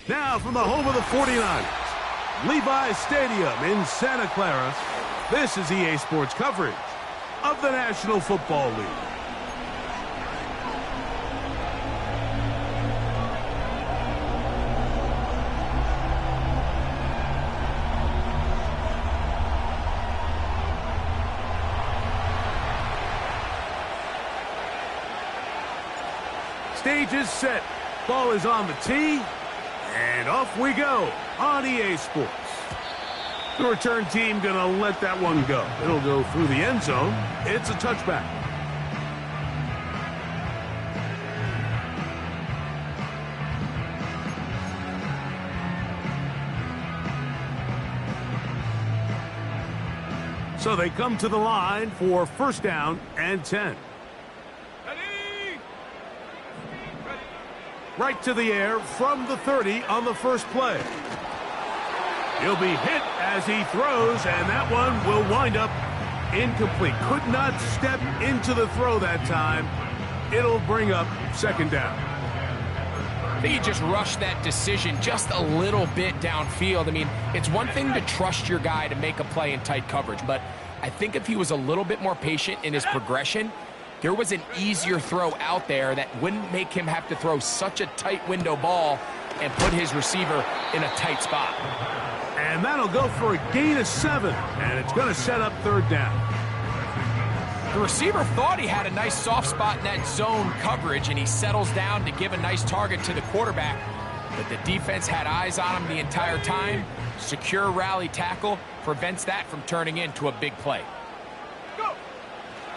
Now from the home of the 49ers, Levi's Stadium in Santa Clara, this is EA Sports coverage of the National Football League. Stage is set. Ball is on the tee. And off we go on EA Sports. The return team going to let that one go. It'll go through the end zone. It's a touchback. So they come to the line for first down and 10. Right to the air from the 30 on the first play. He'll be hit as he throws, and that one will wind up incomplete. Could not step into the throw that time. It'll bring up second down. I think he just rushed that decision just a little bit downfield. I mean, it's one thing to trust your guy to make a play in tight coverage, but I think if he was a little bit more patient in his progression, there was an easier throw out there that wouldn't make him have to throw such a tight window ball and put his receiver in a tight spot. And that'll go for a gain of 7, and it's going to set up third down. The receiver thought he had a nice soft spot in that zone coverage, and he settles down to give a nice target to the quarterback. But the defense had eyes on him the entire time. Secure rally tackle prevents that from turning into a big play.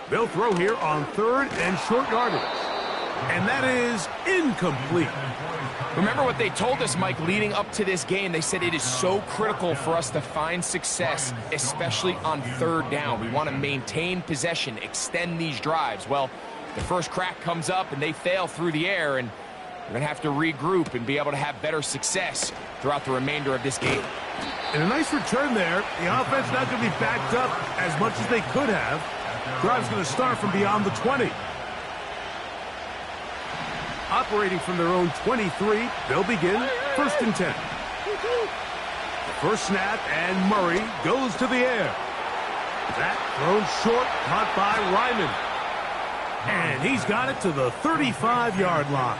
They'll throw here on third and short yardage. And that is incomplete. Remember what they told us, Mike, leading up to this game. They said it is so critical for us to find success, especially on third down. We want to maintain possession, extend these drives. Well, the first crack comes up and they fail through the air, and we're going to have to regroup and be able to have better success throughout the remainder of this game. And a nice return there. The offense not going to be backed up as much as they could have. Drive's going to start from beyond the 20. Operating from their own 23, they'll begin first and 10. The first snap, and Murray goes to the air. That thrown short, caught by Ryman. And he's got it to the 35-yard line.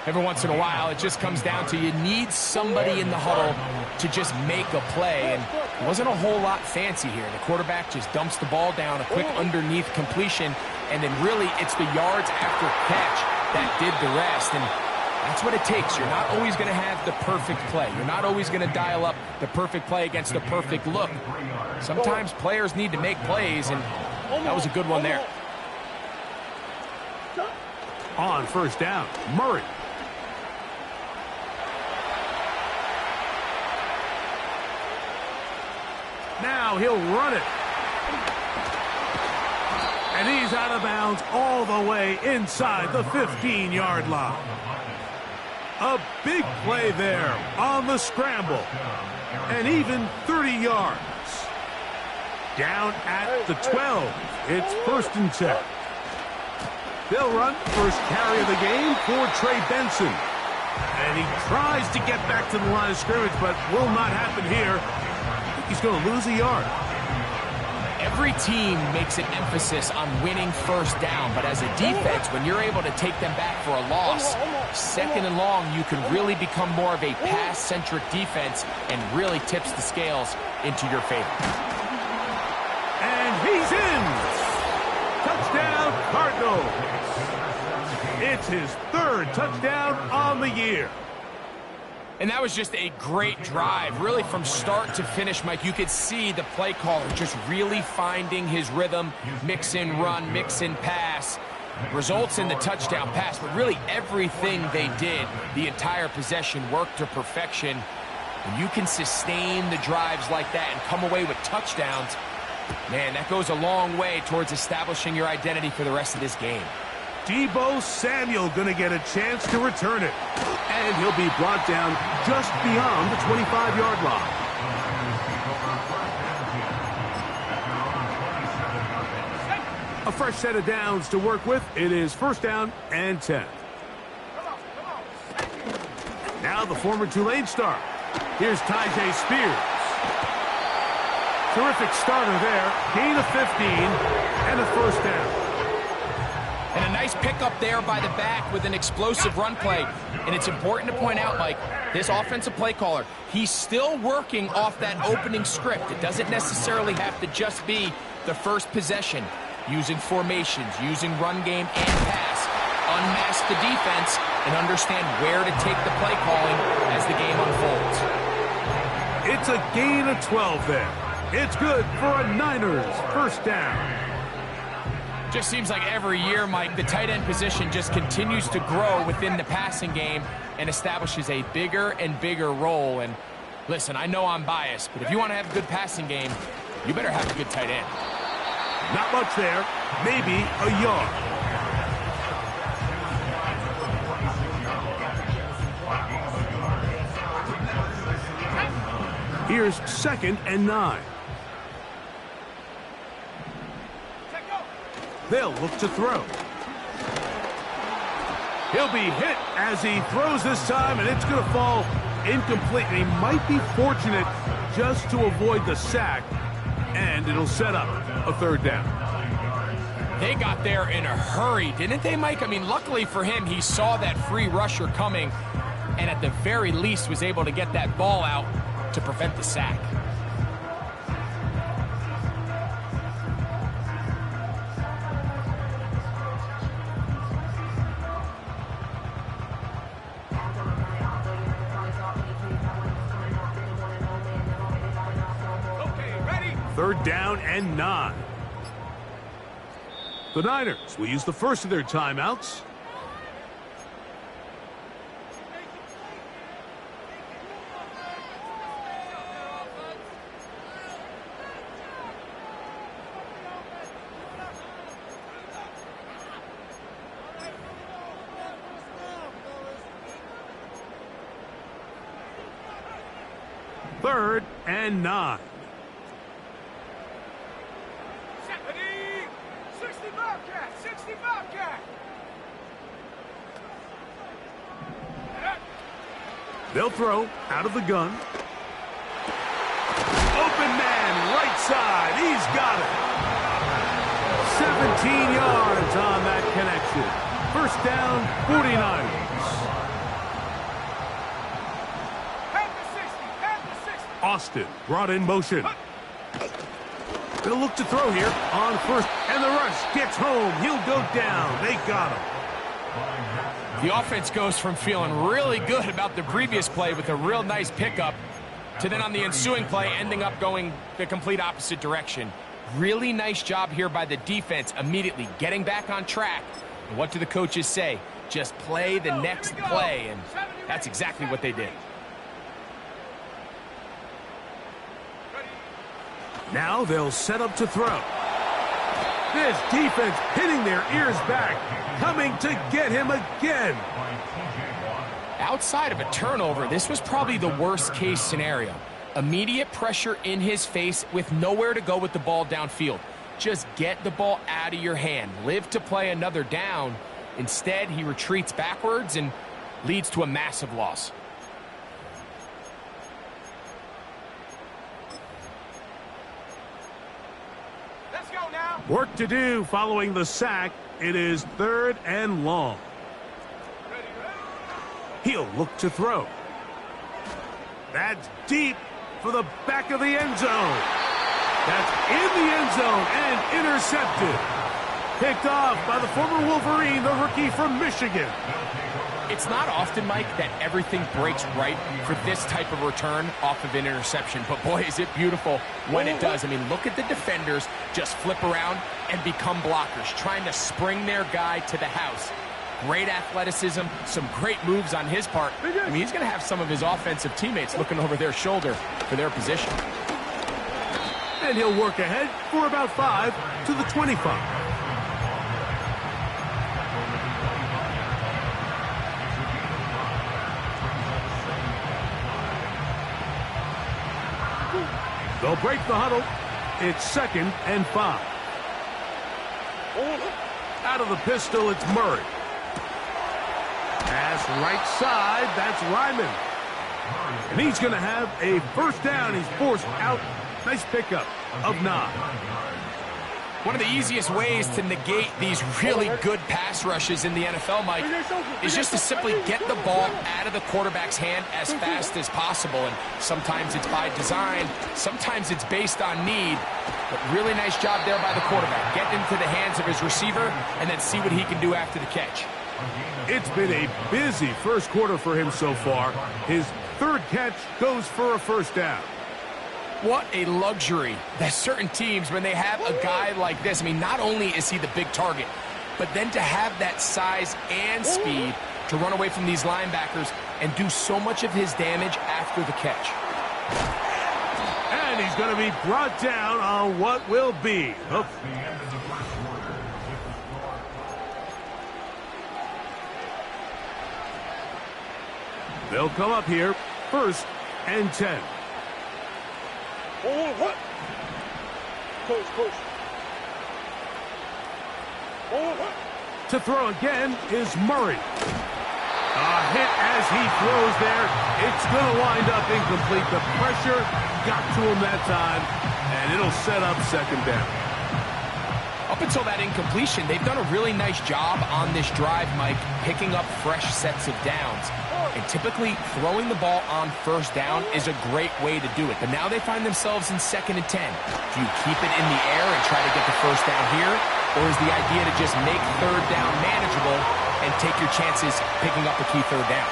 Every once in a while, it just comes down to you need somebody in the huddle to just make a play, and it wasn't a whole lot fancy here. The quarterback just dumps the ball down, a quick underneath completion, and then really it's the yards after catch that did the rest, and that's what it takes. You're not always going to have the perfect play. You're not always going to dial up the perfect play against the perfect look. Sometimes players need to make plays, and that was a good one there. On first down, Murray. Now he'll run it. And he's out of bounds all the way inside the 15-yard line. A big play there on the scramble. And even 30 yards. Down at the 12. It's first and 10. They'll run first carry of the game for Trey Benson. And he tries to get back to the line of scrimmage, but will not happen here. He's going to lose a yard. Every team makes an emphasis on winning first down, but as a defense, when you're able to take them back for a loss, second and long, you can really become more of a pass-centric defense and really tips the scales into your favor. And he's in! Touchdown, Cardinals! It's his third touchdown on the year. And that was just a great drive, really from start to finish, Mike. You could see the play caller just really finding his rhythm, mix in run, mix in pass. Results in the touchdown pass, but really everything they did, the entire possession worked to perfection. When you can sustain the drives like that and come away with touchdowns, man, that goes a long way towards establishing your identity for the rest of this game. Deebo Samuel going to get a chance to return it. And he'll be brought down just beyond the 25-yard line. A fresh set of downs to work with. It is first down and 10. Now the former Tulane star. Here's Tyjae Spears. Terrific starter there. Gain of 15 and a first down. And a nice pickup there by the back with an explosive run play. And it's important to point out, Mike, this offensive play caller, he's still working off that opening script. It doesn't necessarily have to just be the first possession. Using formations, using run game and pass. Unmask the defense and understand where to take the play calling as the game unfolds. It's a gain of 12 there. It's good for a Niners first down. Just seems like every year, Mike, the tight end position just continues to grow within the passing game and establishes a bigger and bigger role. And listen, I know I'm biased, but if you want to have a good passing game, you better have a good tight end. Not much there. Maybe a yard. Here's 2nd and 9. They'll look to throw. He'll be hit as he throws this time, and it's going to fall incomplete. And he might be fortunate just to avoid the sack, and it'll set up a third down. They got there in a hurry, didn't they, Mike? I mean, luckily for him, he saw that free rusher coming, and at the very least was able to get that ball out to prevent the sack. Third down and 9. The Niners will use the first of their timeouts. Third and 9. 65 cat. They'll throw out of the gun. Open man, right side. He's got it. 17 yards on that connection. First down, 49ers. Austin brought in motion. They'll look to throw here on first, and the rush gets home. He'll go down. They got him. The offense goes from feeling really good about the previous play with a real nice pickup to then on the ensuing play ending up going the complete opposite direction. Really nice job here by the defense immediately getting back on track. And what do the coaches say? Just play the next play, and that's exactly what they did. Now they'll set up to throw. This defense hitting their ears back, coming to get him again. Outside of a turnover, this was probably the worst case scenario. Immediate pressure in his face with nowhere to go with the ball downfield. Just get the ball out of your hand. Live to play another down. Instead, he retreats backwards and leads to a massive loss. Work to do following the sack. It is third and long. He'll look to throw. That's deep for the back of the end zone. That's in the end zone and intercepted. Picked off by the former Wolverine, the rookie from Michigan. It's not often, Mike, that everything breaks right for this type of return off of an interception. But, boy, is it beautiful when it does. I mean, look at the defenders just flip around and become blockers, trying to spring their guy to the house. Great athleticism, some great moves on his part. I mean, he's going to have some of his offensive teammates looking over their shoulder for their position. And he'll work ahead for about 5 to the 25. They'll break the huddle. It's 2nd and 5. Out of the pistol, it's Murray. Pass right side. That's Ryman. And he's going to have a first down. He's forced out. Nice pickup of 9. One of the easiest ways to negate these really good pass rushes in the NFL, Mike, is just to simply get the ball out of the quarterback's hand as fast as possible. And sometimes it's by design, sometimes it's based on need. But really nice job there by the quarterback. Get into the hands of his receiver and then see what he can do after the catch. It's been a busy first quarter for him so far. His third catch goes for a first down. What a luxury that certain teams, when they have a guy like this, I mean, not only is he the big target, but then to have that size and speed to run away from these linebackers and do so much of his damage after the catch. And he's going to be brought down on what will be. Oh. They'll come up here, 1st and 10. To throw again is Murray. A hit as he throws there. It's going to wind up incomplete. The pressure got to him that time, and it'll set up second down. Up until that incompletion, they've done a really nice job on this drive, Mike, picking up fresh sets of downs. And typically, throwing the ball on first down is a great way to do it. But now they find themselves in 2nd and 10. Do you keep it in the air and try to get the first down here? Or is the idea to just make third down manageable and take your chances picking up a key third down?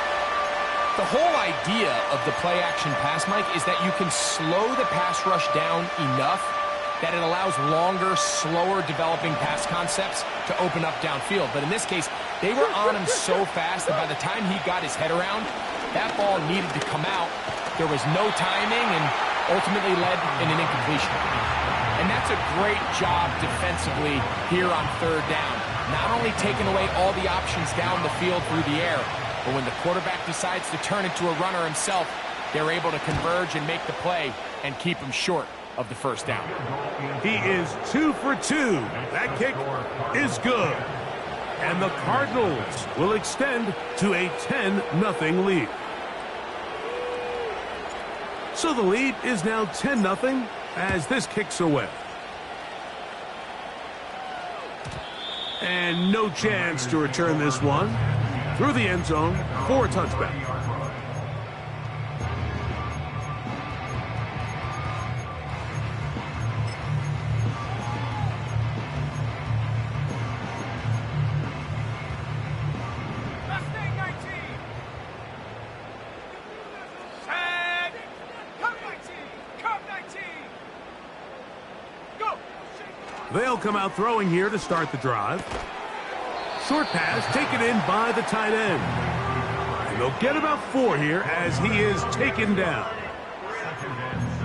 The whole idea of the play-action pass, Mike, is that you can slow the pass rush down enough that it allows longer, slower developing pass concepts to open up downfield. But in this case, they were on him so fast that by the time he got his head around, that ball needed to come out. There was no timing and ultimately led in an incompletion. And that's a great job defensively here on third down. Not only taking away all the options down the field through the air, but when the quarterback decides to turn into a runner himself, they're able to converge and make the play and keep him short of the first down. He is 2 for 2. That kick is good. And the Cardinals will extend to a 10-0 lead. So the lead is now 10-0 as this kicks away. And no chance to return this one through the end zone for a touchback. They'll come out throwing here to start the drive. Short pass taken in by the tight end. And they'll get about 4 here as he is taken down.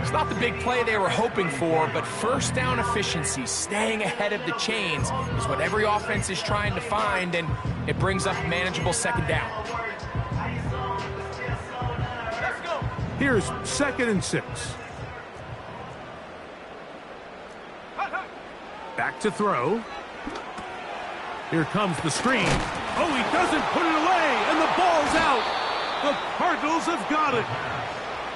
It's not the big play they were hoping for, but first down efficiency, staying ahead of the chains, is what every offense is trying to find, and it brings up manageable second down. Here's 2nd and 6. Back to throw. Here comes the screen. Oh, he doesn't put it away, and the ball's out. The Cardinals have got it.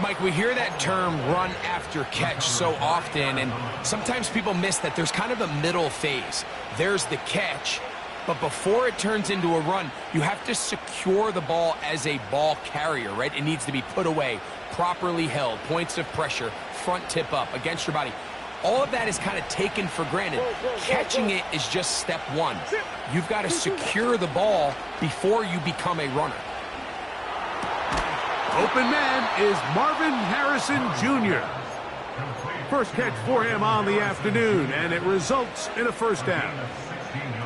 Mike, we hear that term run after catch so often, and sometimes people miss that there's kind of a middle phase. There's the catch, but before it turns into a run, you have to secure the ball as a ball carrier, right? It needs to be put away, properly held, points of pressure, front tip up against your body. All of that is kind of taken for granted. Catching it is just step one. You've got to secure the ball before you become a runner. Open man is Marvin Harrison Jr. First catch for him on the afternoon, and it results in a first down.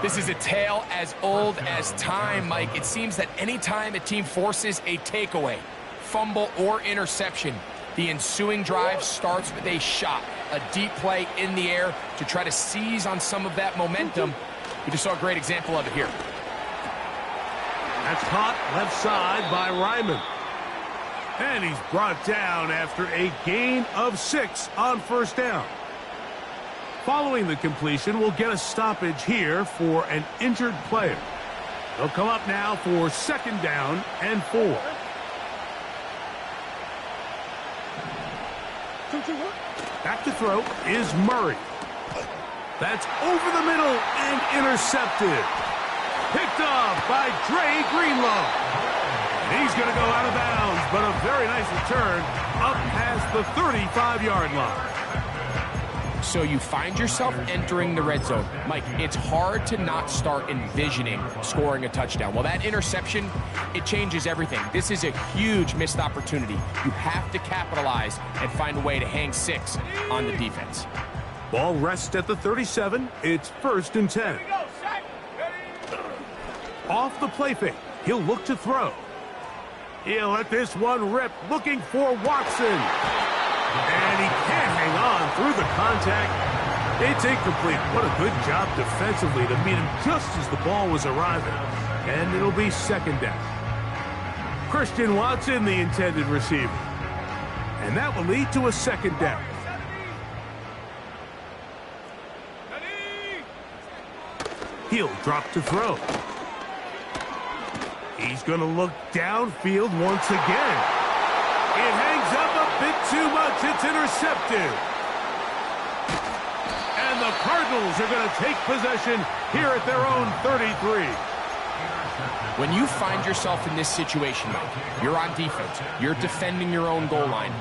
This is a tale as old as time, Mike. It seems that anytime a team forces a takeaway, fumble, or interception, the ensuing drive starts with a shot, a deep play in the air to try to seize on some of that momentum. We just saw a great example of it here. That's caught left side by Ryman. And he's brought down after a gain of 6 on first down. Following the completion, we'll get a stoppage here for an injured player. They'll come up now for 2nd down and 4. Back to throw is Murray. That's over the middle and intercepted. Picked up by Dre Greenlow. And he's going to go out of bounds, but a very nice return up past the 35-yard line. So you find yourself entering the red zone. Mike, it's hard to not start envisioning scoring a touchdown. Well, that interception, it changes everything. This is a huge missed opportunity. You have to capitalize and find a way to hang 6 on the defense. Ball rests at the 37. It's 1st and 10. Off the play fake. He'll look to throw. He'll let this one rip, looking for Watson. And he can't hang on through the contact. It's incomplete. What a good job defensively to meet him just as the ball was arriving. And it'll be 2nd down. Christian Watson, the intended receiver. And that will lead to a 2nd down. He'll drop to throw. He's going to look downfield once again. It hangs up a bit too much. It's intercepted. And the Cardinals are going to take possession here at their own 33. When you find yourself in this situation, Mike, you're on defense, you're defending your own goal line,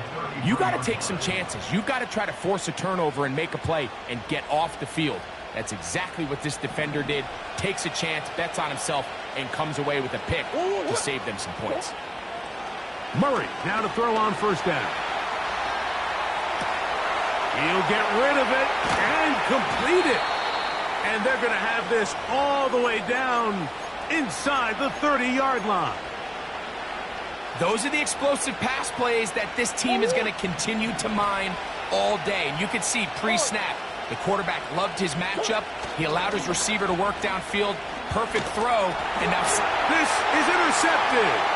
you got to take some chances. You got to try to force a turnover and make a play and get off the field. That's exactly what this defender did. Takes a chance, bets on himself, and comes away with a pick to save them some points. Murray now to throw on 1st down. He'll get rid of it and complete it. And they're going to have this all the way down inside the 30-yard line. Those are the explosive pass plays that this team is going to continue to mine all day. And you can see pre-snap, the quarterback loved his matchup. He allowed his receiver to work downfield. Perfect throw. And now this is intercepted.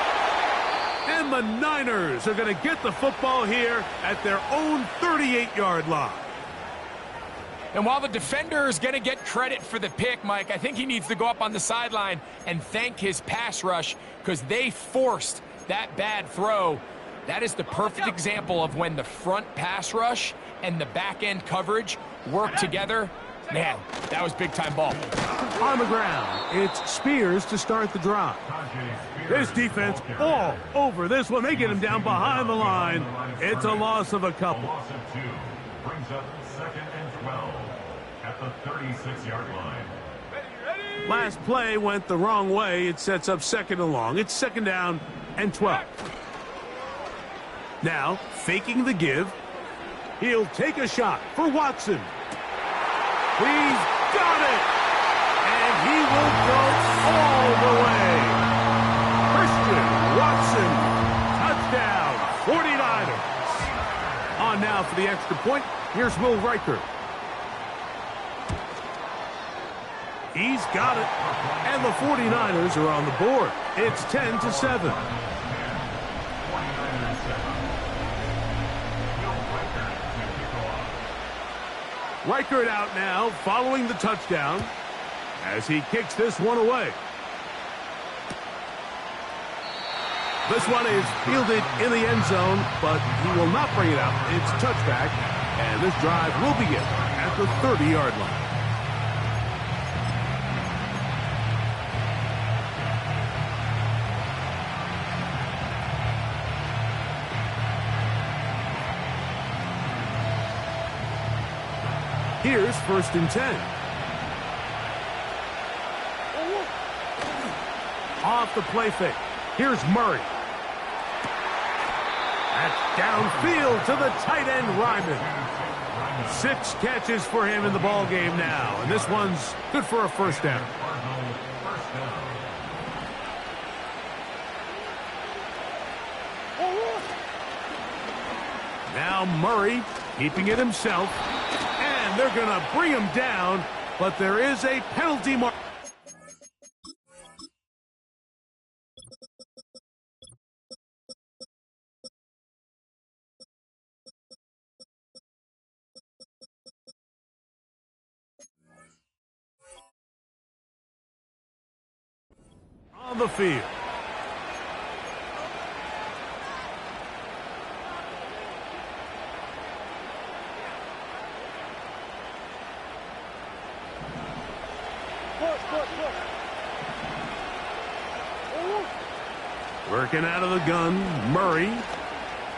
And the Niners are going to get the football here at their own 38-yard line. And while the defender is going to get credit for the pick, Mike, I think he needs to go up on the sideline and thank his pass rush because they forced that bad throw. That is the perfect example of when the front pass rush and the back-end coverage work together. Man, that was big-time ball. On the ground, it's Spears to start the drive. This defense all over this one. They get him down behind the line. It's a loss of a couple. Brings up 2nd and 12 at the 36-yard line. Last play went the wrong way. It sets up 2nd and long. It's 2nd down and 12. Now, faking the give. He'll take a shot for Watson. He's got it! And he will go all the way. Christian Watson, touchdown, 49ers. On now for the extra point, here's Will Riker. He's got it. And the 49ers are on the board. It's 10-7. Reichert out now, following the touchdown, as he kicks this one away. This one is fielded in the end zone, but he will not bring it out. It's touchback, and this drive will begin at the 30-yard line. Here's 1st and 10. Off the play fake. Here's Murray. That's downfield to the tight end, Ryman. 6 catches for him in the ball game now, and this one's good for a 1st down. Now Murray keeping it himself. And they're going to bring him down, but there is a penalty mark. the field. Working out of the gun, Murray.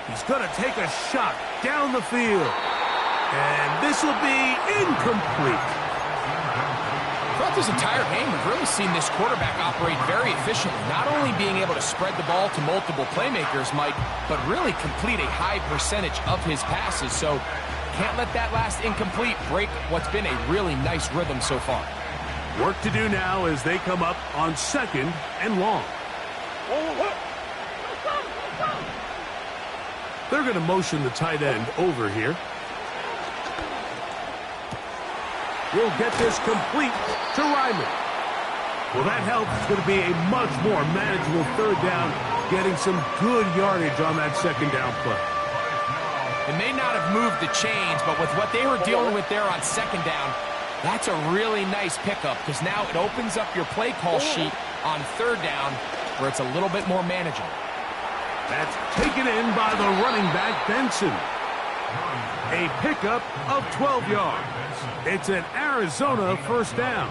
He's going to take a shot down the field. And this will be incomplete. Throughout this entire game, we've really seen this quarterback operate very efficiently, not only being able to spread the ball to multiple playmakers, Mike, but really complete a high percentage of his passes. So can't let that last incomplete break what's been a really nice rhythm so far. Work to do now as they come up on 2nd and long. They're going to motion the tight end over here. We'll get this complete to Ryman. Well, that helps. It's going to be a much more manageable 3rd down, getting some good yardage on that 2nd down play. It may not have moved the chains, but with what they were dealing with there on 2nd down, that's a really nice pickup because now it opens up your play call sheet on 3rd down where it's a little bit more manageable. That's taken in by the running back, Benson. A pickup of 12 yards. It's an Arizona 1st down.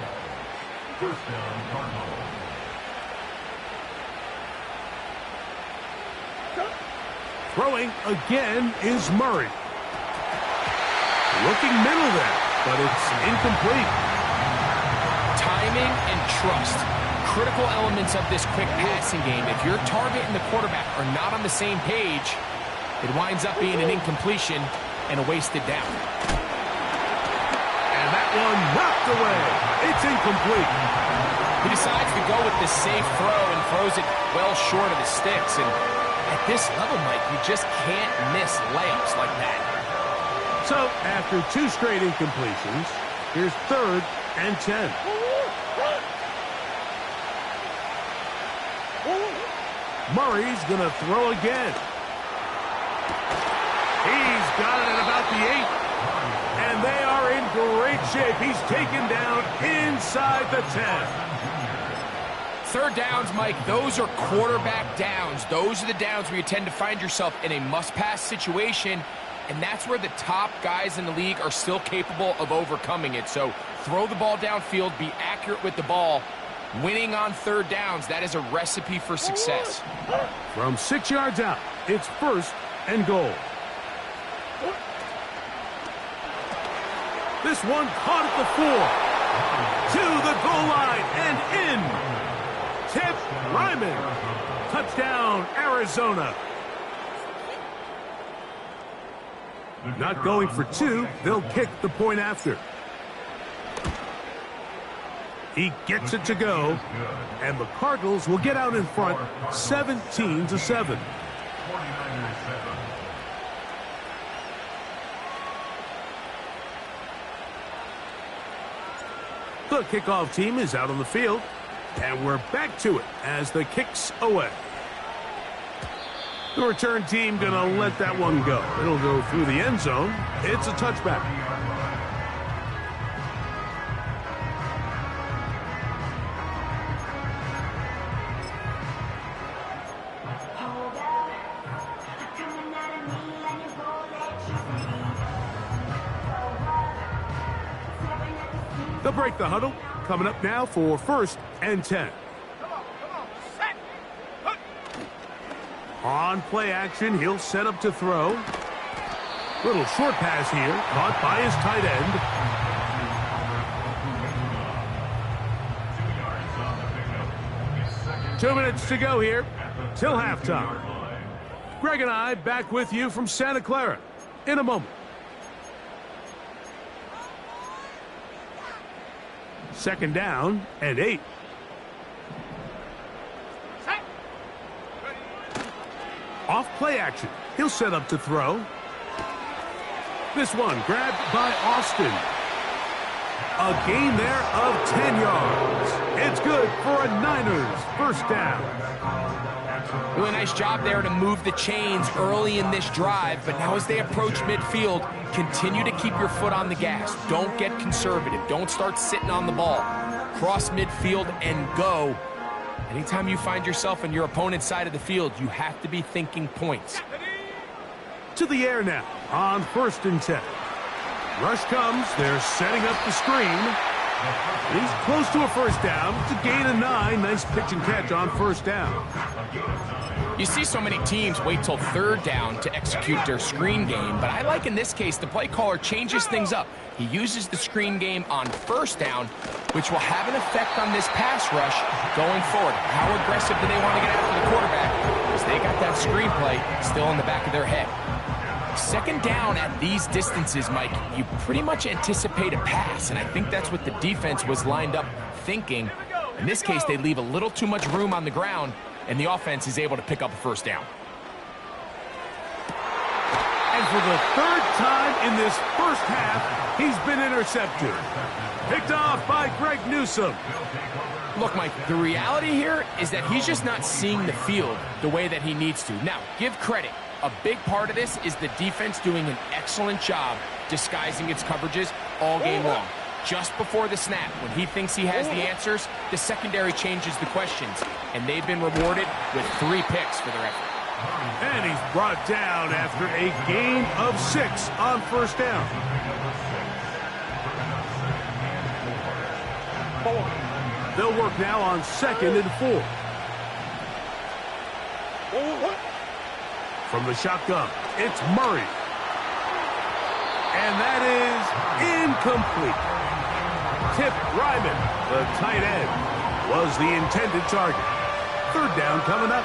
Throwing again is Murray. Looking middle there, but it's incomplete. Timing and trust. Critical elements of this quick passing game. If your target and the quarterback are not on the same page, it winds up being an incompletion and a wasted down. And that one knocked away. It's incomplete. He decides to go with the safe throw and throws it well short of the sticks. And at this level, Mike, you just can't miss layups like that. So after 2 straight incompletions, here's 3rd and 10. Murray's going to throw again. He's got it at about the 8. And they are in great shape. He's taken down inside the 10. 3rd downs, Mike, those are quarterback downs. Those are the downs where you tend to find yourself in a must-pass situation, and that's where the top guys in the league are still capable of overcoming it. So throw the ball downfield, be accurate with the ball. Winning on 3rd downs, that is a recipe for success. From 6 yards out, it's 1st and goal. This one caught at the 4. To the goal line and in. Tip Ryman. Touchdown, Arizona. Not going for 2. They'll kick the point after. He gets it to go, and the Cardinals will get out in front 17-7. The kickoff team is out on the field, and we're back to it as the kick's away. The return team gonna let that one go. It'll go through the end zone. It's a touchback. They'll break the huddle. Coming up now for 1st and 10. On play action, he'll set up to throw. Little short pass here, caught by his tight end. 2 minutes to go here till halftime. Greg and I back with you from Santa Clara in a moment. 2nd down and 8. Off play action. He'll set up to throw. This one grabbed by Austin. A gain there of 10 yards. It's good for a Niners 1st down. Really nice job there to move the chains early in this drive, but now as they approach midfield, continue to keep your foot on the gas. Don't get conservative. Don't start sitting on the ball. Cross midfield and go. Anytime you find yourself on your opponent's side of the field, you have to be thinking points. To the air now on 1st and 10. Rush comes. They're setting up the screen. He's close to a first down. It's a gain of 9. Nice pitch and catch on 1st down. You see so many teams wait till 3rd down to execute their screen game, but I like in this case the play caller changes things up. He uses the screen game on 1st down, which will have an effect on this pass rush going forward. How aggressive do they want to get after the quarterback? Because they got that screenplay still in the back of their head. 2nd down at these distances, Mike, you pretty much anticipate a pass, and I think that's what the defense was lined up thinking. In this case, they leave a little too much room on the ground, and the offense is able to pick up a 1st down. And for the 3rd time in this first half, he's been intercepted. Picked off by Greg Newsome. Look, Mike, the reality here is that he's just not seeing the field the way that he needs to. Now, give credit. A big part of this is the defense doing an excellent job disguising its coverages all game long. Just before the snap, when he thinks he has the answers, the secondary changes the questions, and they've been rewarded with 3 picks for their effort. And he's brought down after a gain of 6 on 1st down. They'll work now on 2nd and 4. From the shotgun, it's Murray. And that is incomplete. Tip Ryman, the tight end, was the intended target. 3rd down coming up.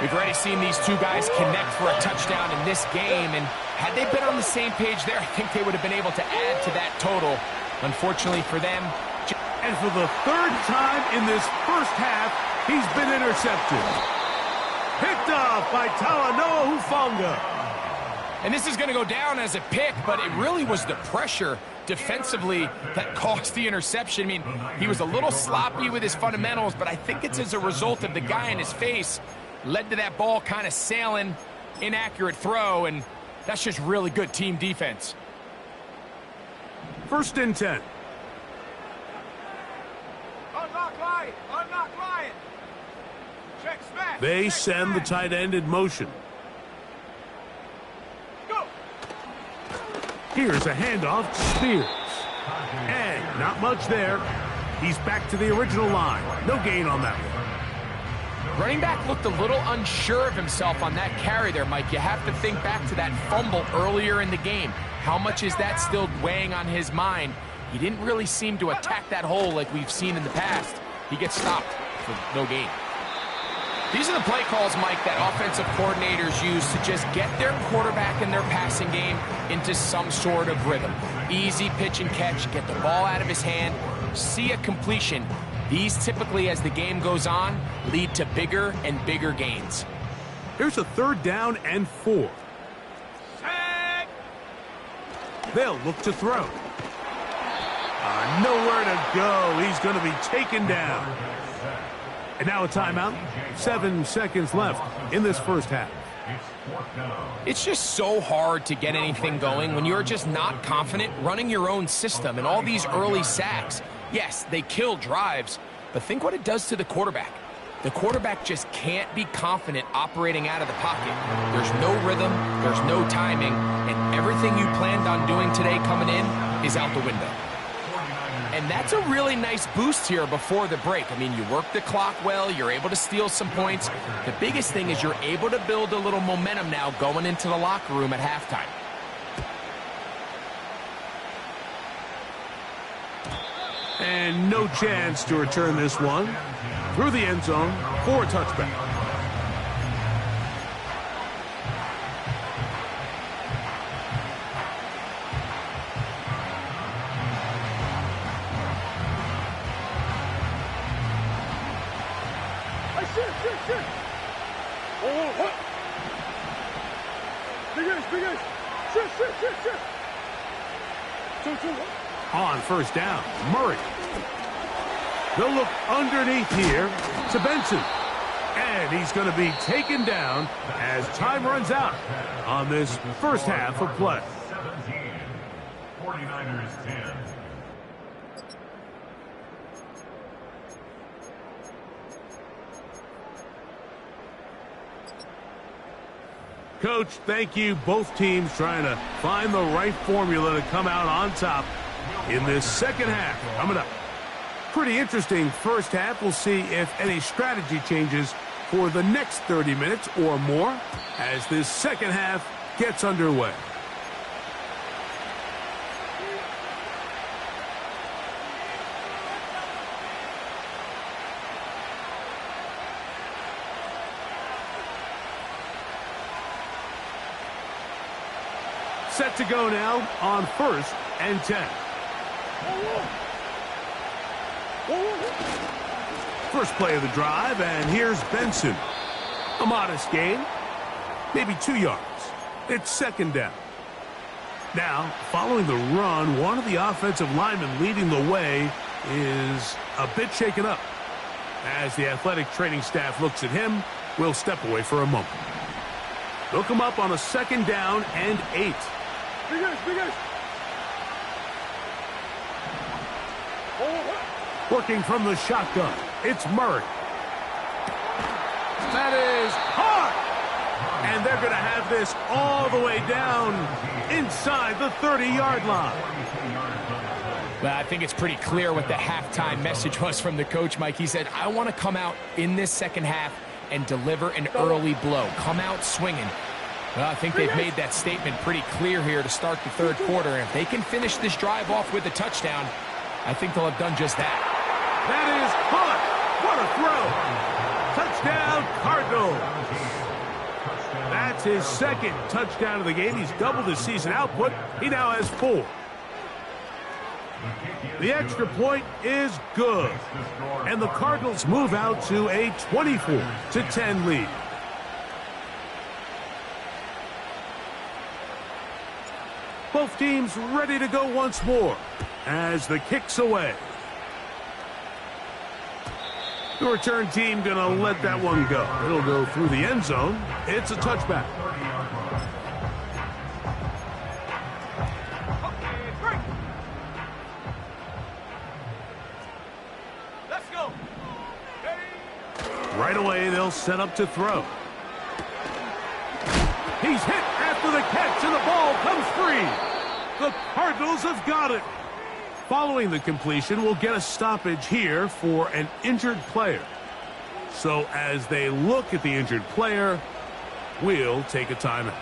We've already seen these two guys connect for a touchdown in this game, and had they been on the same page there, I think they would have been able to add to that total. Unfortunately for them. And for the 3rd time in this first half, he's been intercepted. Picked off by Talanoa Hufanga. And this is going to go down as a pick, but it really was the pressure defensively that caused the interception. I mean, he was a little sloppy with his fundamentals, but I think it's as a result of the guy in his face led to that ball kind of sailing, inaccurate throw, and that's just really good team defense. 1st and 10. Unlock Ryan. Check smash. They send the tight end in motion. Go. Here's a handoff to Spears. And not much there. He's back to the original line. No gain on that one. Running back looked a little unsure of himself on that carry there, Mike. You have to think back to that fumble earlier in the game. How much is that still weighing on his mind? He didn't really seem to attack that hole like we've seen in the past. He gets stopped for no gain. These are the play calls, Mike, that offensive coordinators use to just get their quarterback and their passing game into some sort of rhythm. Easy pitch and catch, get the ball out of his hand, see a completion. These typically, as the game goes on, lead to bigger and bigger gains. Here's a 3rd down and 4. They'll look to throw. Nowhere to go. He's going to be taken down. And now a timeout. 7 seconds left in this first half. It's just so hard to get anything going when you're just not confident running your own system. And all these early sacks, yes, they kill drives, but think what it does to the quarterback. The quarterback just can't be confident operating out of the pocket. There's no rhythm, there's no timing, and everything you planned on doing today coming in is out the window. And that's a really nice boost here before the break. I mean, you work the clock well, you're able to steal some points. The biggest thing is you're able to build a little momentum now going into the locker room at halftime. And no chance to return this one. Through the end zone for a touchback. On 1st down, Murray. They'll look underneath here to Benson. And he's going to be taken down as time runs out on this first half of play. 17. 49ers 10. Coach, thank you. Both teams trying to find the right formula to come out on top in this second half. Coming up. Pretty interesting first half. We'll see if any strategy changes for the next 30 minutes or more as this second half gets underway. Set to go now on 1st and 10. First play of the drive, and here's Benson. A modest gain, maybe 2 yards. It's second down. Now, following the run, one of the offensive linemen leading the way is a bit shaken up. As the athletic training staff looks at him, we'll step away for a moment. They'll come up on a 2nd down and 8. Working from the shotgun, it's Murray. That is hard. And they're going to have this all the way down inside the 30-yard line. Well, I think it's pretty clear what the halftime message was from the coach, Mike. He said, I want to come out in this second half and deliver an early blow. Come out swinging. Well, I think they've made that statement pretty clear here to start the third quarter. And if they can finish this drive off with a touchdown, I think they'll have done just that. That is caught. What a throw. Touchdown, Cardinals. That's his second touchdown of the game. He's doubled his season output. He now has 4. The extra point is good. And the Cardinals move out to a 24-10 lead. Both teams ready to go once more as the kick's away. The return team going to let that one go. It'll go through the end zone. It's a touchback. Let's go. Right away, they'll set up to throw. He's hit after the catch, and the ball comes free. The Cardinals have got it. Following the completion, we'll get a stoppage here for an injured player. So as they look at the injured player, we'll take a timeout.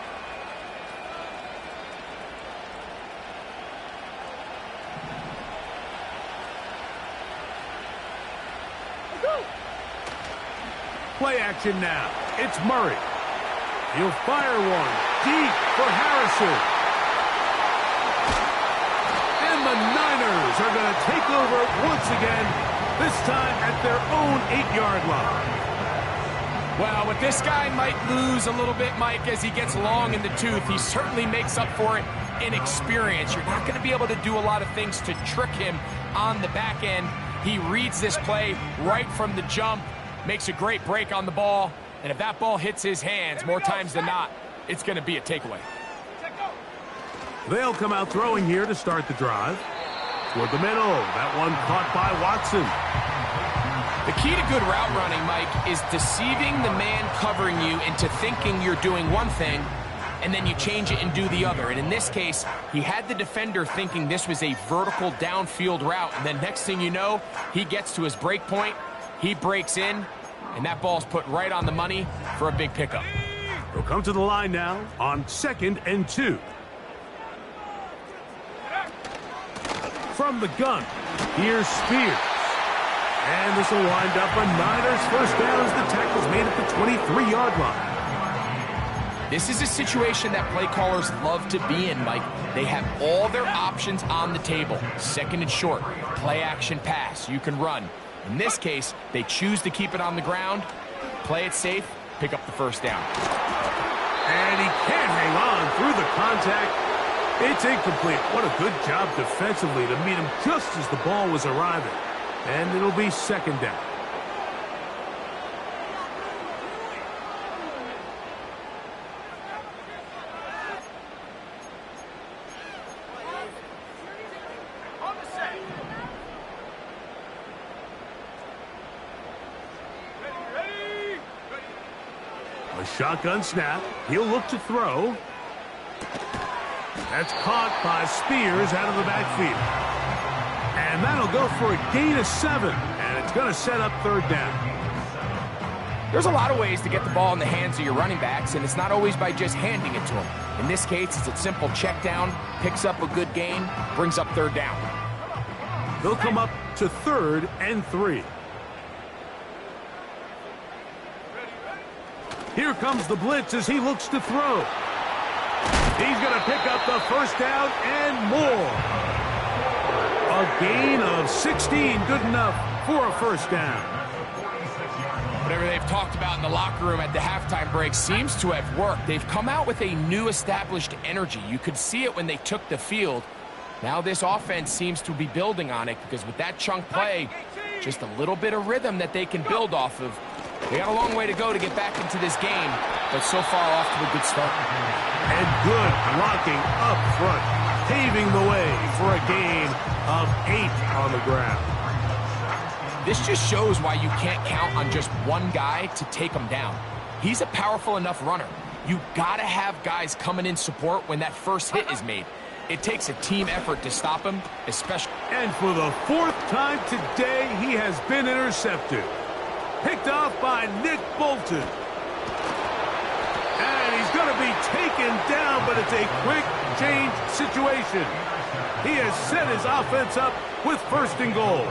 Play action now. It's Murray. He'll fire one deep for Harrison. And the Niners are going to take over once again, this time at their own 8-yard line. Well, what this guy might lose a little bit, Mike, as he gets long in the tooth, he certainly makes up for it in experience. You're not going to be able to do a lot of things to trick him on the back end. He reads this play right from the jump, makes a great break on the ball, and if that ball hits his hands more times than not, it's going to be a takeaway. They'll come out throwing here to start the drive. Toward the middle. That one caught by Watson. The key to good route running, Mike, is deceiving the man covering you into thinking you're doing one thing, and then you change it and do the other. And in this case, he had the defender thinking this was a vertical downfield route, and then next thing you know, he gets to his break point, he breaks in, and that ball's put right on the money for a big pickup. They'll come to the line now on 2nd and 2. From the gun, here's Spears. And this will wind up a Niners first down as the tackle's made at the 23-yard line. This is a situation that play callers love to be in, Mike. They have all their options on the table. 2nd and short, play action pass, you can run. In this case, they choose to keep it on the ground, play it safe, pick up the first down. And he can't hang on through the contact. It's incomplete. What a good job defensively to meet him just as the ball was arriving. And it'll be 2nd down. On the set. Ready. A shotgun snap. He'll look to throw. That's caught by Spears out of the backfield. And that'll go for a gain of 7. And it's going to set up third down. There's a lot of ways to get the ball in the hands of your running backs, and it's not always by just handing it to them. In this case, it's a simple check down, picks up a good gain, brings up third down. They'll come up to 3rd and 3. Here comes the blitz as he looks to throw. He's going to pick up the first down and more. A gain of 16, good enough for a first down. Whatever they've talked about in the locker room at the halftime break seems to have worked. They've come out with a new established energy. You could see it when they took the field. Now this offense seems to be building on it because with that chunk play, just a little bit of rhythm that they can build off of. They got a long way to go to get back into this game, but so far off to a good start. And good blocking up front, paving the way for a gain of 8 on the ground. This just shows why you can't count on just one guy to take him down. He's a powerful enough runner. You gotta have guys coming in support when that first hit is made. It takes a team effort to stop him, especially. And for the 4th time today, he has been intercepted. Picked off by Nick Bolton. And he's going to be taken down, but it's a quick change situation. He has set his offense up with 1st and goal.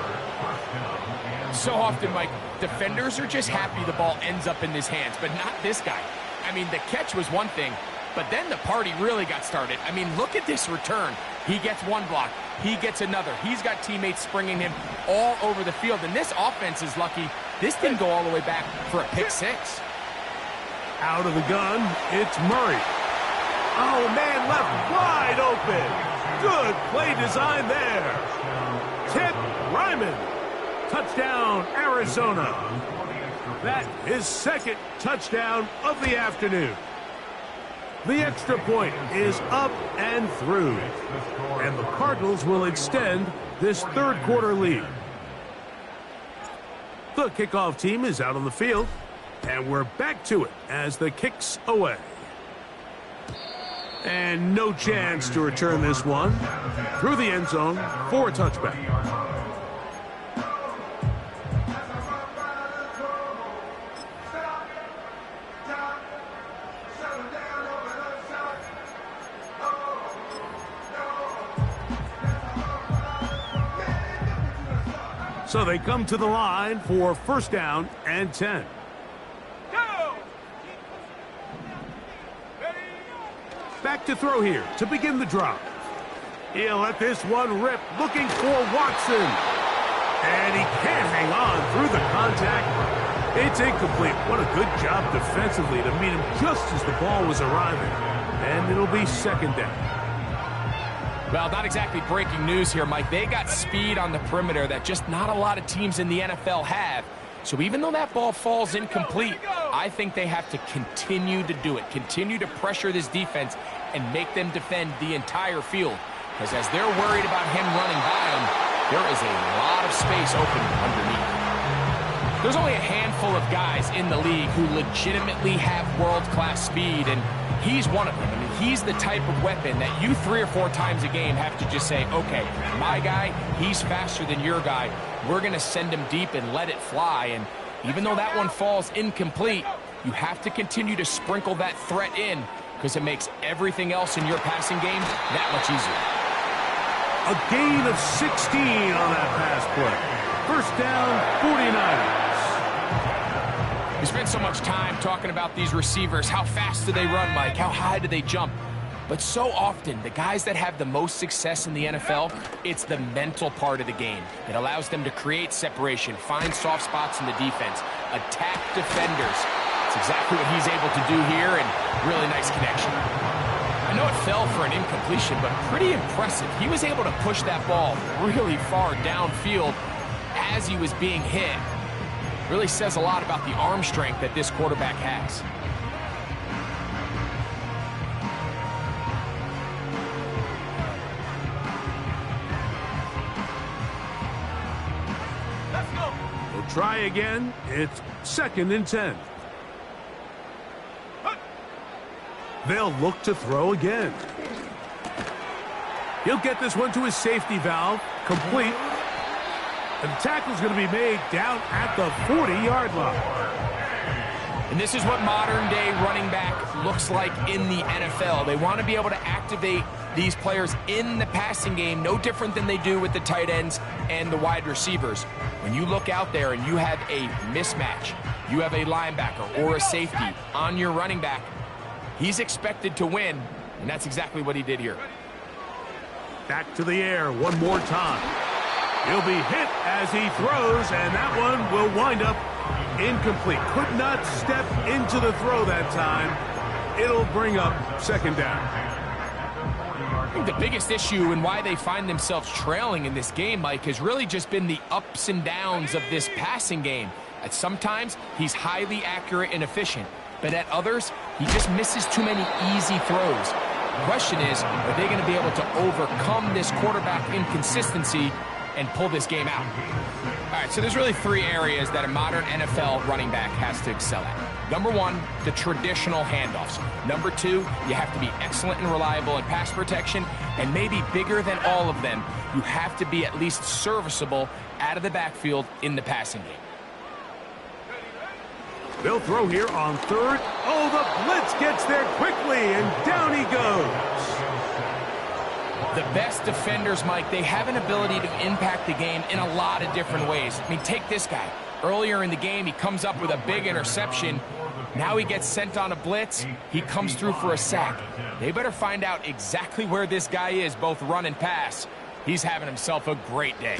So often, Mike, defenders are just happy the ball ends up in his hands, but not this guy. I mean, the catch was one thing, but then the party really got started. I mean, look at this return. He gets one block. He gets another. He's got teammates springing him all over the field, and this offense is lucky this didn't go all the way back for a pick 6. Out of the gun, it's Murray. Oh, man, left wide open. Good play design there. Ted Ryman. Touchdown, Arizona. That is 2nd touchdown of the afternoon. The extra point is up and through. And the Cardinals will extend this 3rd quarter lead. The kickoff team is out on the field. And we're back to it as the kick's away. And no chance to return this one. Through the end zone for a touchback. So they come to the line for 1st down and 10. Back to throw here to begin the drop. He'll let this one rip, looking for Watson. And he can't hang on through the contact. It's incomplete. What a good job defensively to meet him just as the ball was arriving. And it'll be 2nd down. Well, not exactly breaking news here, Mike. They got speed on the perimeter that just not a lot of teams in the NFL have. So even though that ball falls incomplete, I think they have to continue to do it. Continue to pressure this defense and make them defend the entire field. Because as they're worried about him running by them, there is a lot of space open underneath. There's only a handful of guys in the league who legitimately have world-class speed, and he's one of them. I mean, he's the type of weapon that you 3 or 4 times a game have to just say, okay, my guy, he's faster than your guy. We're going to send him deep and let it fly. And even though that one falls incomplete, you have to continue to sprinkle that threat in because it makes everything else in your passing game that much easier. A gain of 16 on that pass play. 1st down, 49ers. We spent so much time talking about these receivers. How fast do they run, Mike? How high do they jump? But so often, the guys that have the most success in the NFL, it's the mental part of the game. It allows them to create separation, find soft spots in the defense, attack defenders. It's exactly what he's able to do here, and really nice connection. I know it fell for an incompletion, but pretty impressive. He was able to push that ball really far downfield as he was being hit. Really says a lot about the arm strength that this quarterback has. We'll try again. It's 2nd and 10. They'll look to throw again. He'll get this one to his safety valve, complete. And the tackle's going to be made down at the 40-yard line. And this is what modern-day running back looks like in the NFL. They want to be able to activate these players in the passing game, no different than they do with the tight ends and the wide receivers. When you look out there and you have a mismatch, you have a linebacker or a safety on your running back, he's expected to win, and that's exactly what he did here. Back to the air one more time. He'll be hit as he throws, and that one will wind up incomplete. Could not step into the throw that time. It'll bring up second down. I think the biggest issue and why they find themselves trailing in this game, Mike, has really just been the ups and downs of this passing game. At sometimes, he's highly accurate and efficient, but at others, he just misses too many easy throws. The question is, are they going to be able to overcome this quarterback inconsistency and pull this game out? All right, so there's really three areas that a modern NFL running back has to excel at. Number one, the traditional handoffs. Number two, you have to be excellent and reliable in pass protection. And maybe bigger than all of them, you have to be at least serviceable out of the backfield in the passing game. They'll throw here on third. Oh, the blitz gets there quickly, and down he goes. The best defenders, Mike, they have an ability to impact the game in a lot of different ways. I mean, take this guy. Earlier in the game, he comes up with a big interception. Now he gets sent on a blitz. He comes through for a sack. They better find out exactly where this guy is, both run and pass. He's having himself a great day.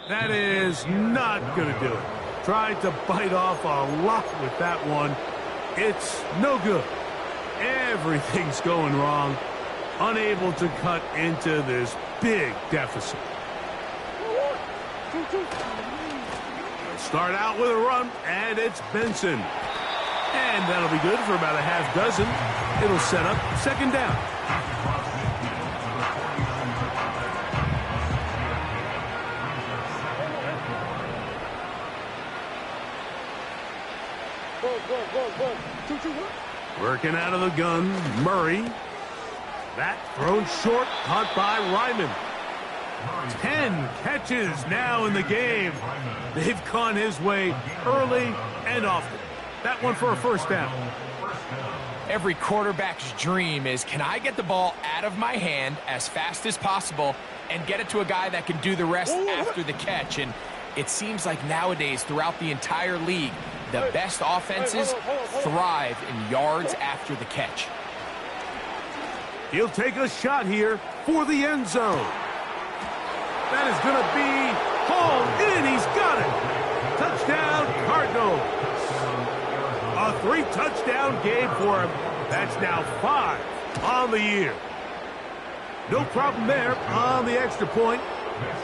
That is not going to do it. Tried to bite off a lot with that one. It's no good. Everything's going wrong. Unable to cut into this big deficit. Start out with a run, and it's Benson. And that'll be good for about a half dozen. It'll set up second down. Working out of the gun, Murray. That thrown short, caught by Ryman. 10 catches now in the game. They've gone his way early and often. That one for a first down. Every quarterback's dream is, can I get the ball out of my hand as fast as possible and get it to a guy that can do the rest after the catch? And it seems like nowadays throughout the entire league, the best offenses thrive in yards after the catch. He'll take a shot here for the end zone. That is going to be hauled in. He's got it. Touchdown, Cardinals. A 3-touchdown game for him. That's now 5 on the year. No problem there on the extra point.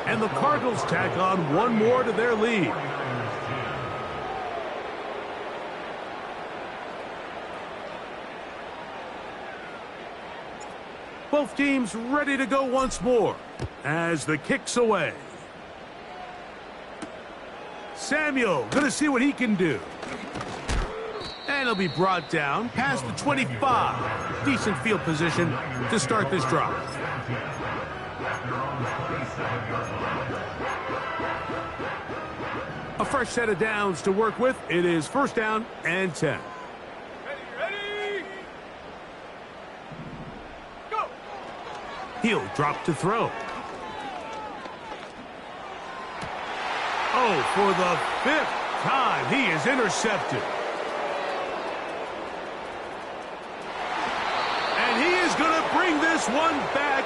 And the Cardinals tack on one more to their lead. Both teams ready to go once more as the kick's away. Samuel going to see what he can do. And he'll be brought down past the 25. Decent field position to start this drive. A fresh set of downs to work with. It is first down and 10. Ready? Go! He'll drop to throw. Oh, for the 5th time, he is intercepted. And he is going to bring this one back.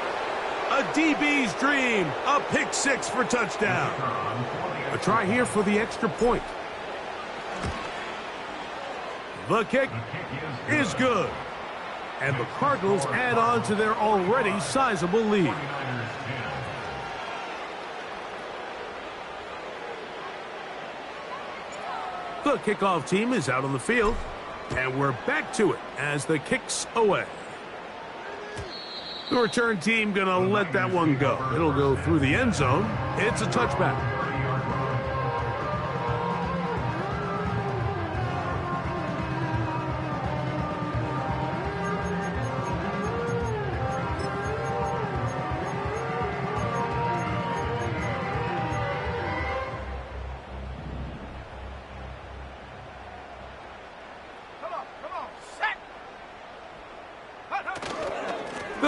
A DB's dream. A pick 6 for touchdown. A try here for the extra point. The kick is good. And the Cardinals add on to their already sizable lead. The kickoff team is out on the field. And we're back to it as the kick's away. The return team going to let that one go. It'll go through the end zone. It's a touchback.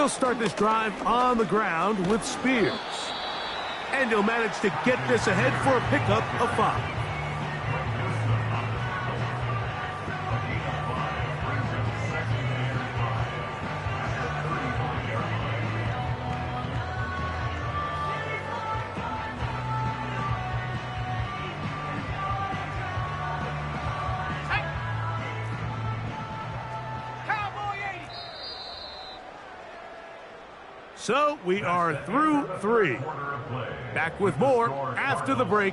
He'll start this drive on the ground with Spears. And he'll manage to get this ahead for a pickup of 5. So we are through 3. Back with more after the break.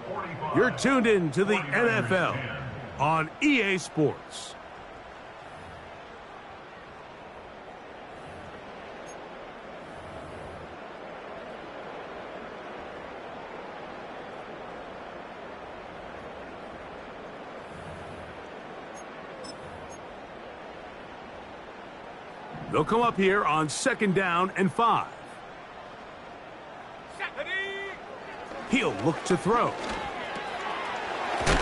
You're tuned in to the NFL on EA Sports. They'll come up here on 2nd down and 5. He'll look to throw.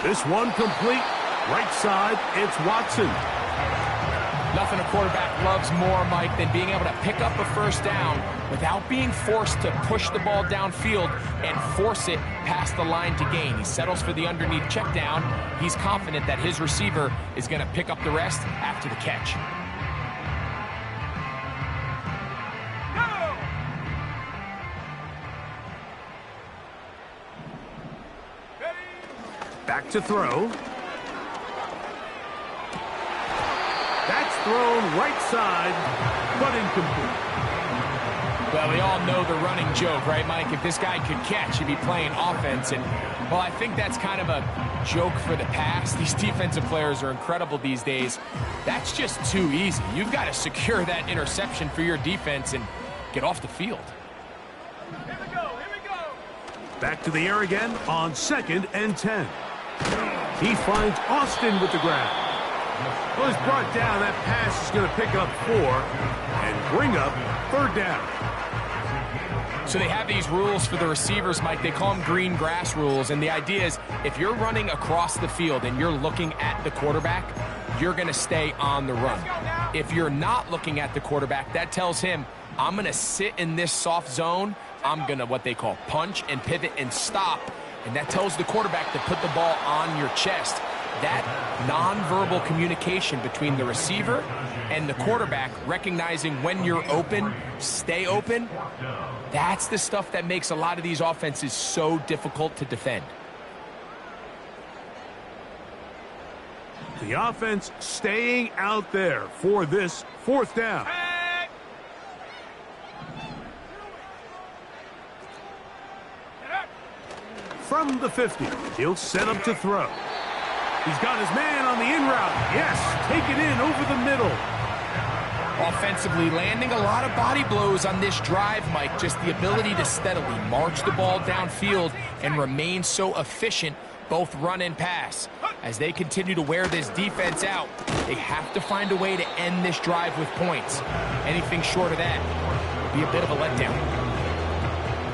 This one complete. Right side, it's Watson. Nothing a quarterback loves more, Mike, than being able to pick up a first down without being forced to push the ball downfield and force it past the line to gain. He settles for the underneath check down. He's confident that his receiver is going to pick up the rest after the catch. Back to throw. That's thrown right side, but incomplete. Well, we all know the running joke, right, Mike? If this guy could catch, he'd be playing offense. And, well, I think that's kind of a joke for the past. These defensive players are incredible these days. That's just too easy. You've got to secure that interception for your defense and get off the field. Here we go, here we go. Back to the air again on 2nd and 10. He finds Austin with the grab. Well, he's brought down. That pass is going to pick up 4 and bring up 3rd down. So they have these rules for the receivers, Mike. They call them green grass rules. And the idea is if you're running across the field and you're looking at the quarterback, you're going to stay on the run. If you're not looking at the quarterback, that tells him, I'm going to sit in this soft zone. I'm going to what they call punch and pivot and stop. And that tells the quarterback to put the ball on your chest. That nonverbal communication between the receiver and the quarterback, recognizing when you're open, stay open, that's the stuff that makes a lot of these offenses so difficult to defend. The offense staying out there for this 4th down. From the 50, he'll set up to throw. He's got his man on the in route. Yes, take it in over the middle. Offensively, landing a lot of body blows on this drive, Mike. Just the ability to steadily march the ball downfield and remain so efficient, both run and pass. As they continue to wear this defense out, they have to find a way to end this drive with points. Anything short of that would be a bit of a letdown.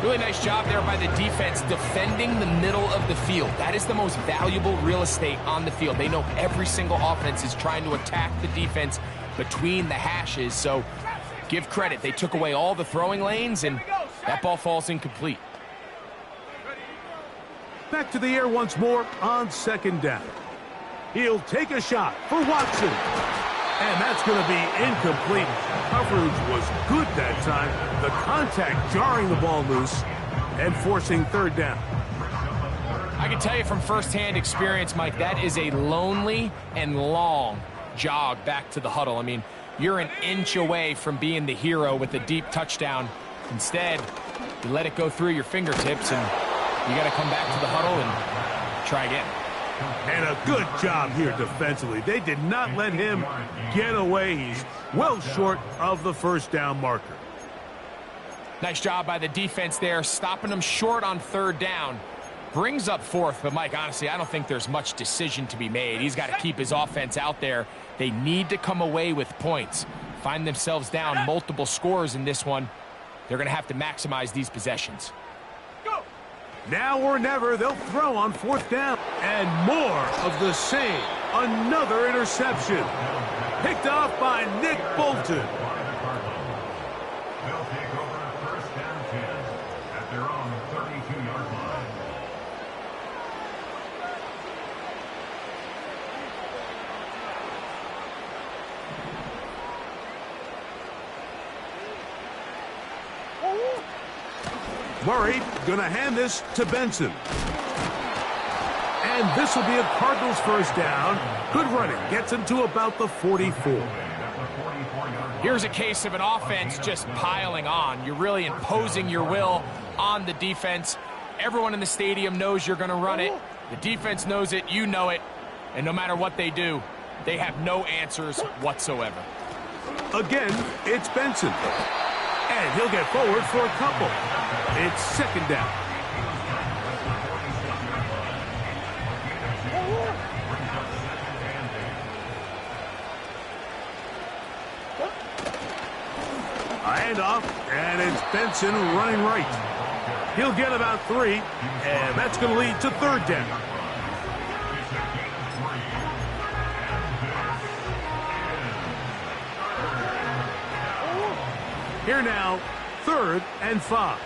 Really nice job there by the defense defending the middle of the field. That is the most valuable real estate on the field. They know every single offense is trying to attack the defense between the hashes, so give credit. They took away all the throwing lanes, and that ball falls incomplete. Back to the air once more on 2nd down. He'll take a shot for Watson. And that's going to be incomplete. Coverage was good that time. The contact jarring the ball loose and forcing 3rd down. I can tell you from firsthand experience, Mike, that is a lonely and long jog back to the huddle. I mean, you're an inch away from being the hero with a deep touchdown. Instead, you let it go through your fingertips, and you got to come back to the huddle and try again. And a good job here defensively. They did not let him get away. He's well short of the 1st down marker. Nice job by the defense there, stopping them short on 3rd down. Brings up 4th, but Mike, honestly, I don't think there's much decision to be made. He's got to keep his offense out there. They need to come away with points. Find themselves down multiple scores in this one. They're going to have to maximize these possessions. Now or never, they'll throw on 4th down. And more of the same. Another interception. Picked off by Nick Bolton. worried, gonna hand this to Benson. And this will be a Cardinals first down. Good running, gets him to about the 44. Here's a case of an offense just piling on. You're really imposing your will on the defense. Everyone in the stadium knows you're going to run it. The defense knows it, you know it. And no matter what they do, they have no answers whatsoever. Again, it's Benson. And he'll get forward for a couple. It's second down. Handoff, and it's Benson running right. He'll get about 3, and that's going to lead to third down. Here now, 3rd and 5.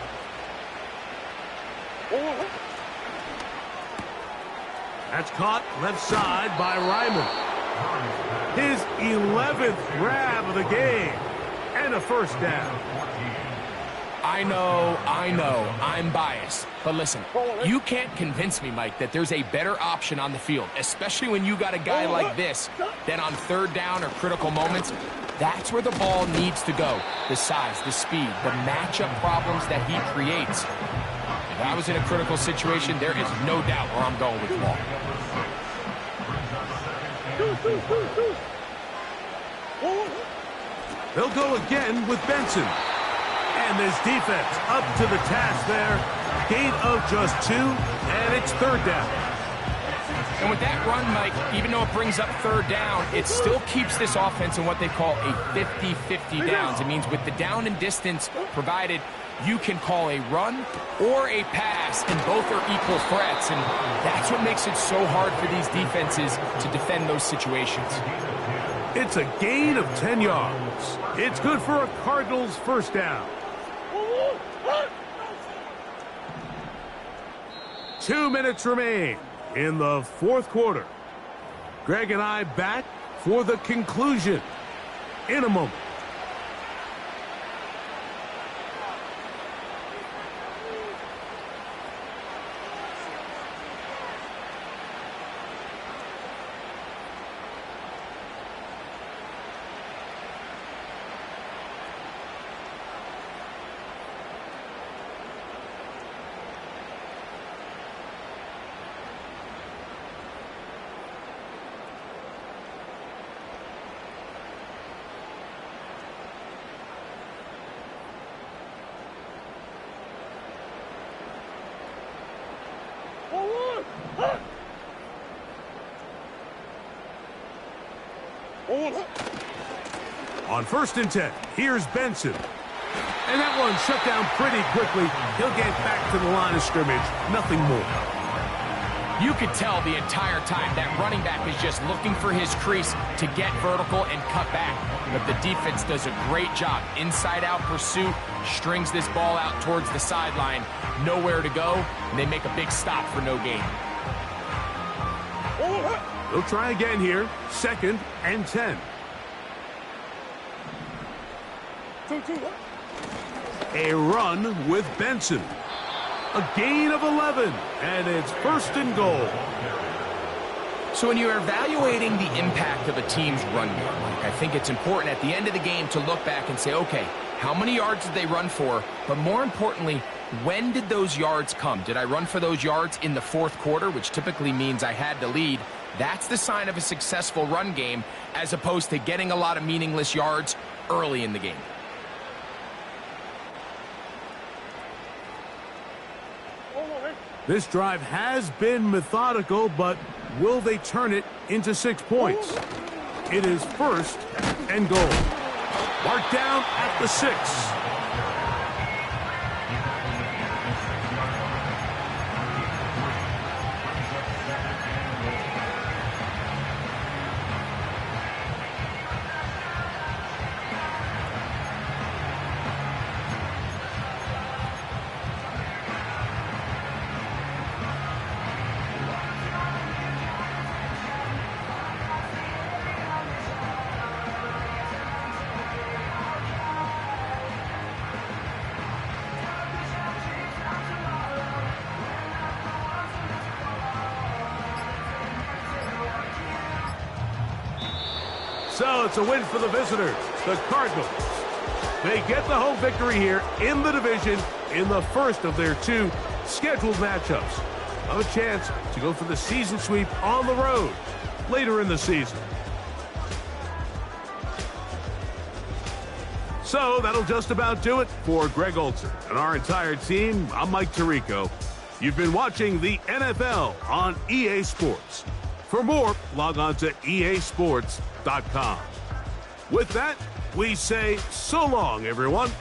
That's caught left side by Ryman. His 11th grab of the game. And a first down. I know, I'm biased. But listen, you can't convince me, Mike, that there's a better option on the field, especially when you got a guy like this, than on third down or critical moments. That's where the ball needs to go. The size, the speed, the matchup problems that he creates. If I was in a critical situation, there is no doubt where I'm going with the ball. They'll go again with Benson. And this defense up to the task there. Gain of just 2, and it's third down. And with that run, Mike, even though it brings up third down, it still keeps this offense in what they call a 50-50 downs. It means with the down and distance provided, you can call a run or a pass, and both are equal threats. And that's what makes it so hard for these defenses to defend those situations. It's a gain of 10 yards. It's good for a Cardinals first down. 2 minutes remain in the fourth quarter. Greg and I back for the conclusion in a moment. On 1st and 10, here's Benson. And that one shut down pretty quickly. He'll get back to the line of scrimmage. Nothing more. You could tell the entire time that running back is just looking for his crease to get vertical and cut back. But the defense does a great job. Inside-out pursuit, strings this ball out towards the sideline. Nowhere to go, and they make a big stop for no gain. They'll try again here. 2nd and 10. A run with Benson. A gain of 11, and it's 1st and goal. So when you're evaluating the impact of a team's run game, Mike, I think it's important at the end of the game to look back and say, okay, how many yards did they run for? But more importantly, when did those yards come? Did I run for those yards in the fourth quarter, which typically means I had to lead? That's the sign of a successful run game, as opposed to getting a lot of meaningless yards early in the game. This drive has been methodical, but will they turn it into 6 points? It is 1st and goal. Marked down at the 6. So it's a win for the visitors, the Cardinals. They get the home victory here in the division in the first of their 2 scheduled matchups. Have a chance to go for the season sweep on the road later in the season. So that'll just about do it for Greg Olson and our entire team. I'm Mike Tirico. You've been watching the NFL on EA Sports. For more, log on to easports.com. With that, we say so long, everyone.